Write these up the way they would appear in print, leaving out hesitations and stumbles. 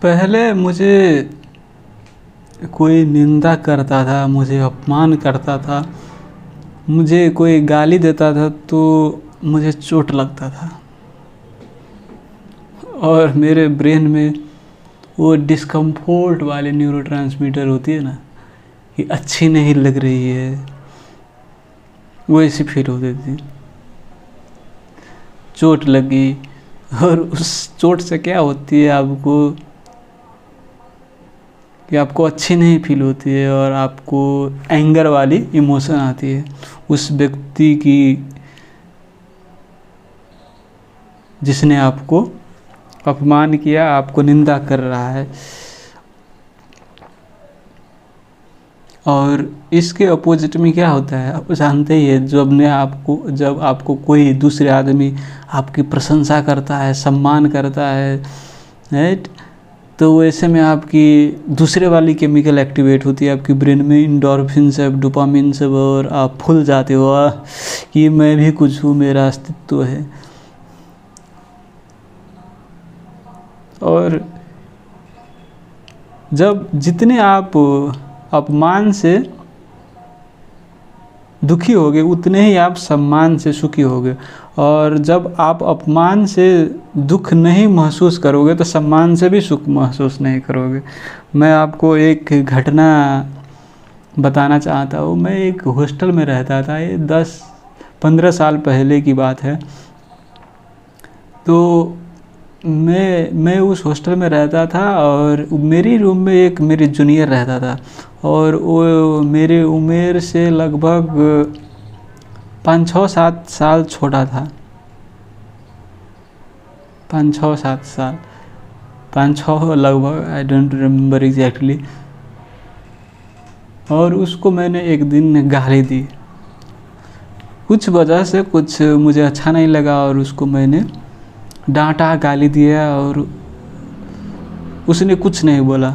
पहले मुझे कोई निंदा करता था, मुझे अपमान करता था, मुझे कोई गाली देता था तो मुझे चोट लगता था और मेरे ब्रेन में वो डिस्कम्फोर्ट वाले न्यूरोट्रांसमीटर होती है ना कि अच्छी नहीं लग रही है, वो ऐसी फील होती थी। चोट लगी और उस चोट से क्या होती है आपको कि आपको अच्छी नहीं फील होती है और आपको एंगर वाली इमोशन आती है उस व्यक्ति की जिसने आपको अपमान किया, आपको निंदा कर रहा है। और इसके अपोजिट में क्या होता है आप जानते ही है, जब आपको कोई दूसरे आदमी आपकी प्रशंसा करता है, सम्मान करता है, राइट, तो वैसे में आपकी दूसरे वाली केमिकल एक्टिवेट होती है आपकी ब्रेन में, इंडोर्फिन सब, डोपामिन सब, और आप फूल जाते हो कि मैं भी कुछ हूँ, मेरा अस्तित्व है। और जब जितने आप अपमान से दुखी होगे उतने ही आप सम्मान से सुखी होगे, और जब आप अपमान से दुख नहीं महसूस करोगे तो सम्मान से भी सुख महसूस नहीं करोगे। मैं आपको एक घटना बताना चाहता हूँ। मैं एक हॉस्टल में रहता था, ये 10-15 साल पहले की बात है। तो मैं उस हॉस्टल में रहता था और मेरी रूम में एक मेरी जूनियर रहता था और वो मेरे उम्र से लगभग 5-6-7 साल छोटा था। 5-6-7 साल, 5-6 लगभग, आई डोंट रिमेम्बर एग्जैक्टली। और उसको मैंने एक दिन गाली दी, कुछ वजह से कुछ मुझे अच्छा नहीं लगा और उसको मैंने डांटा, गाली दिया और उसने कुछ नहीं बोला।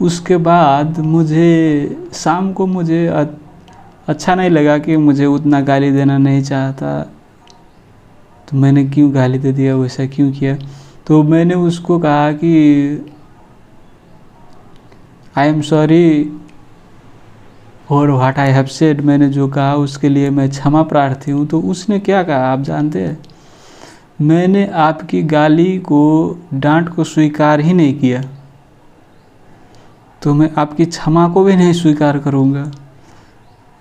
उसके बाद शाम को मुझे अच्छा नहीं लगा कि मुझे उतना गाली देना नहीं चाहता, तो मैंने क्यों गाली दे दिया, वैसा क्यों किया। तो मैंने उसको कहा कि I am sorry for what I have said, मैंने जो कहा उसके लिए मैं क्षमा प्रार्थी हूँ। तो उसने क्या कहा आप जानते हैं, मैंने आपकी गाली को, डांट को स्वीकार ही नहीं किया, तो मैं आपकी क्षमा को भी नहीं स्वीकार करूँगा।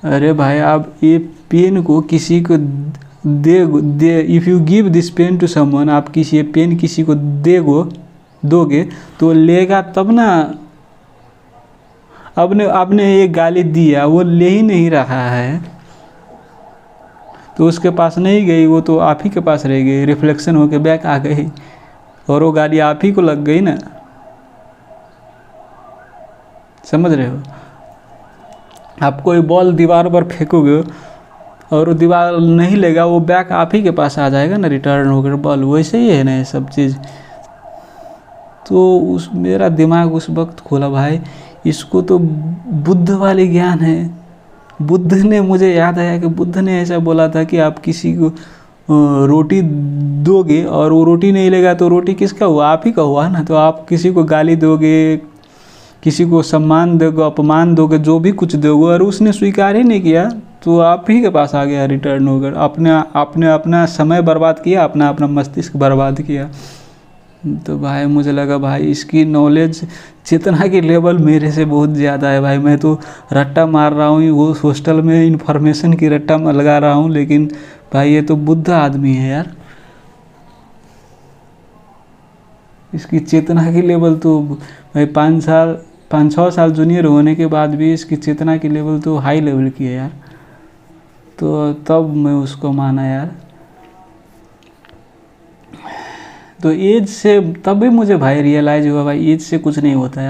अरे भाई, आप ये पेन को किसी को दे if you give this pen to someone, आप ये पेन किसी को दोगे तो लेगा तब ना। आपने ये गाली दिया, वो ले ही नहीं रहा है तो उसके पास नहीं गई, वो तो आप ही के पास रह गई, रिफ्लेक्शन होके बैक आ गई और वो गाली आप ही को लग गई ना। समझ रहे हो? आप कोई बॉल दीवार पर फेंकोगे और वो दीवार नहीं लेगा, वो बैक आप ही के पास आ जाएगा ना, रिटर्न होकर बॉल। वैसे ही है ना ये सब चीज़। तो मेरा दिमाग उस वक्त खोला, भाई इसको तो बुद्ध वाली ज्ञान है। बुद्ध ने, मुझे याद आया कि बुद्ध ने ऐसा बोला था कि आप किसी को रोटी दोगे और वो रोटी नहीं लेगा तो रोटी किसका हुआ, आप ही का हुआ ना। तो आप किसी को गाली दोगे, किसी को सम्मान दोगे, अपमान दोगे, जो भी कुछ दोगे, और उसने स्वीकार ही नहीं किया तो आप ही के पास आ गया रिटर्न होकर। आपने अपना समय बर्बाद किया, अपना मस्तिष्क बर्बाद किया। तो भाई मुझे लगा भाई इसकी नॉलेज, चेतना की लेवल मेरे से बहुत ज़्यादा है। भाई मैं तो रट्टा मार रहा हूँ, वो हॉस्टल में इन्फॉर्मेशन की रट्टा लगा रहा हूँ, लेकिन भाई ये तो बुद्ध आदमी है यार। इसकी चेतना की लेवल तो भाई 5-6 साल जूनियर होने के बाद भी इसकी चेतना की लेवल तो हाई लेवल की है यार। तो तब मैं उसको माना यार। तो एज से तब भी मुझे भाई रियलाइज़ हुआ, भाई एज से कुछ नहीं होता है।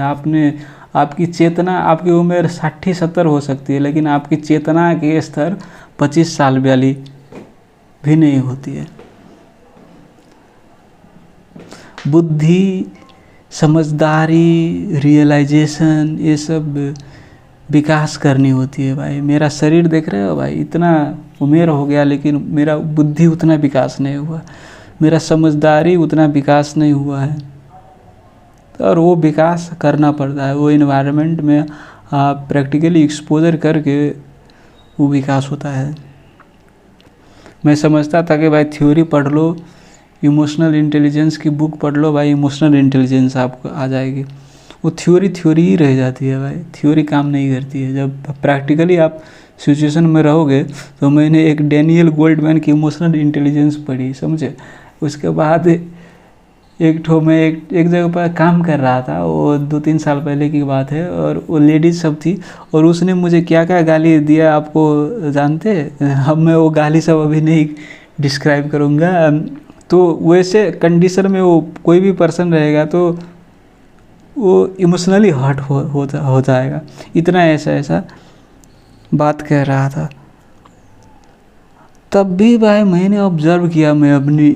आपकी चेतना, आपकी उम्र 60-70 हो सकती है, लेकिन आपकी चेतना के स्तर 25 साल वाली भी नहीं होती है। बुद्धि, समझदारी, रियलाइजेशन, ये सब विकास करनी होती है भाई। मेरा शरीर देख रहे हो भाई, इतना उम्र हो गया लेकिन मेरा बुद्धि उतना विकास नहीं हुआ, मेरा समझदारी उतना विकास नहीं हुआ है। और वो विकास करना पड़ता है, वो इन्वायरमेंट में आप प्रैक्टिकली एक्सपोजर करके वो विकास होता है। मैं समझता था कि भाई थ्योरी पढ़ लो, इमोशनल इंटेलिजेंस की बुक पढ़ लो भाई, इमोशनल इंटेलिजेंस आपको आ जाएगी। वो थ्योरी ही रह जाती है भाई, थ्योरी काम नहीं करती है। जब प्रैक्टिकली आप सिचुएशन में रहोगे, तो मैंने एक डैनियल गोल्डमैन की इमोशनल इंटेलिजेंस पढ़ी, समझे। उसके बाद मैं एक जगह पर काम कर रहा था, वो 2-3 साल पहले की बात है, और वो लेडीज़ सब थी, और उसने मुझे क्या क्या गाली दिया आपको जानते हैं। अब मैं वो गाली सब अभी नहीं डिस्क्राइब करूँगा। तो वैसे कंडीशन में वो कोई भी पर्सन रहेगा तो वो इमोशनली हर्ट हो जाएगा। इतना ऐसा बात कह रहा था। तब भी भाई मैंने ऑब्जर्व किया, मैं अपनी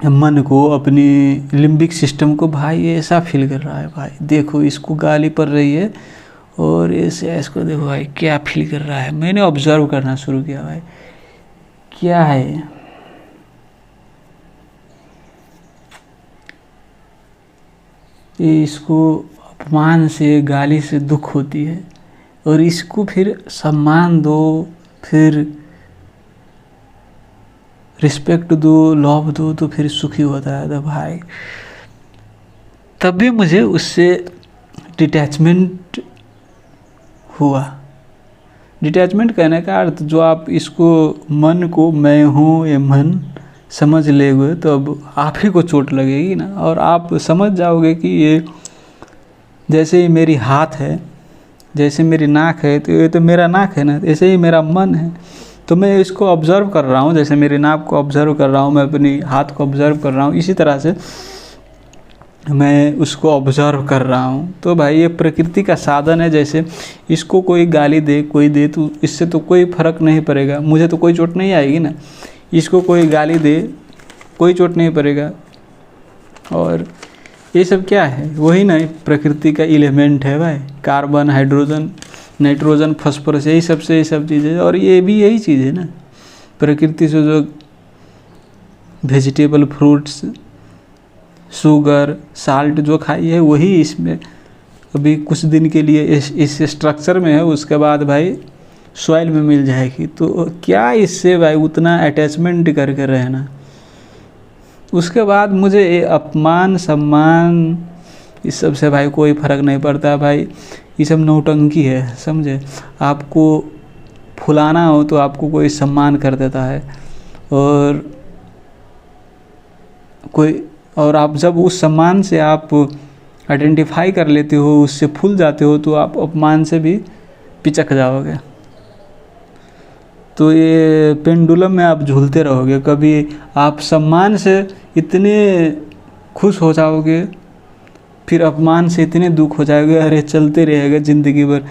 मन को, अपनी लिम्बिक सिस्टम को, भाई ये ऐसा फील कर रहा है भाई, देखो इसको गाली पड़ रही है और ऐसे इसको देखो भाई क्या फील कर रहा है। मैंने ऑब्जर्व करना शुरू किया भाई क्या है। इसको अपमान से, गाली से दुख होती है, और इसको फिर सम्मान दो, फिर रिस्पेक्ट दो, लव दो, तो फिर सुखी होता है। तो भाई तब भी मुझे उससे डिटैचमेंट हुआ। डिटैचमेंट कहने का अर्थ, जो आप इसको मन को मैं हूँ ये मन समझ लेंगे तो अब आप ही को चोट लगेगी ना, और आप समझ जाओगे कि ये जैसे ही मेरी हाथ है, जैसे मेरी नाक है, तो ये तो मेरा नाक है ना, ऐसे ही मेरा मन है। तो मैं इसको ऑब्ज़र्व कर रहा हूँ, जैसे मेरी नाक को ऑब्ज़र्व कर रहा हूँ, मैं अपनी हाथ को ऑब्ज़र्व कर रहा हूँ, इसी तरह से मैं उसको ऑब्ज़र्व कर रहा हूँ। तो भाई ये प्रकृति का साधन है। जैसे इसको कोई गाली दे, कोई दे, तो इससे तो कोई फ़र्क नहीं पड़ेगा, मुझे तो कोई चोट नहीं आएगी ना। इसको कोई गाली दे, कोई चोट नहीं पड़ेगा। और ये सब क्या है, वही ना प्रकृति का एलिमेंट है भाई, कार्बन, हाइड्रोजन, नाइट्रोजन, फास्फोरस, यही सब चीज़ें। और ये भी यही चीज़ है ना, प्रकृति से जो वेजिटेबल, फ्रूट्स, शुगर, साल्ट जो खाई है, वही इसमें अभी कुछ दिन के लिए इस स्ट्रक्चर में है, उसके बाद भाई सॉइल में मिल जाएगी। तो क्या इससे भाई उतना अटैचमेंट करके रहना। उसके बाद मुझे ये अपमान, सम्मान, इस सब से भाई कोई फ़र्क नहीं पड़ता भाई, ये सब नौटंकी है, समझे। आपको फुलाना हो तो आपको कोई सम्मान कर देता है, और आप जब उस सम्मान से आप आइडेंटिफाई कर लेते हो, उससे फूल जाते हो, तो आप अपमान से भी पिचक जाओगे। तो ये पेंडुलम में आप झूलते रहोगे। कभी आप सम्मान से इतने खुश हो जाओगे, फिर अपमान से इतने दुख हो जाओगे, अरे चलते रहेगा ज़िंदगी भर।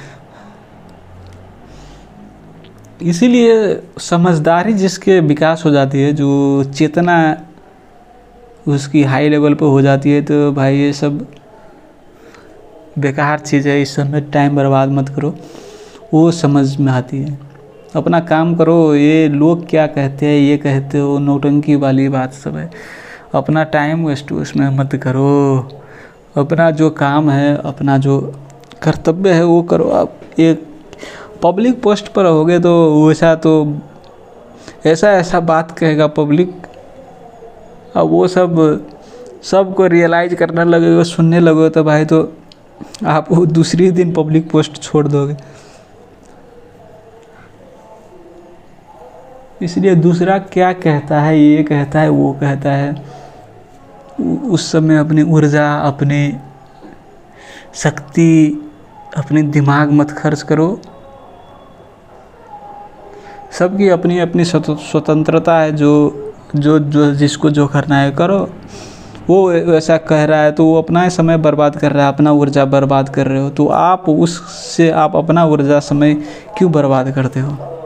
इसीलिए समझदारी जिसके विकास हो जाती है, जो चेतना उसकी हाई लेवल पे हो जाती है, तो भाई ये सब बेकार चीज़ है, इस सब में टाइम बर्बाद मत करो, वो समझ में आती है। अपना काम करो, ये लोग क्या कहते हैं, ये कहते हो, नौटंकी वाली बात सब है। अपना टाइम वेस्ट उसमें मत करो, अपना जो काम है, अपना जो कर्तव्य है वो करो। आप एक पब्लिक पोस्ट पर रहोगे तो ऐसा बात कहेगा पब्लिक, अब वो सबको रियलाइज करने लगेगा, सुनने लगो, तो भाई तो आप वो दूसरी दिन पब्लिक पोस्ट छोड़ दोगे। इसलिए दूसरा क्या कहता है, ये कहता है, वो कहता है, उस समय अपनी ऊर्जा, अपनी शक्ति, अपने दिमाग मत खर्च करो। सबकी अपनी अपनी स्वतंत्रता है, जो जिसको जो करना है करो। वो ऐसा कह रहा है तो वो अपना समय बर्बाद कर रहा है, अपना ऊर्जा बर्बाद कर रहे हो, तो आप उससे आप अपना ऊर्जा समय क्यों बर्बाद करते हो।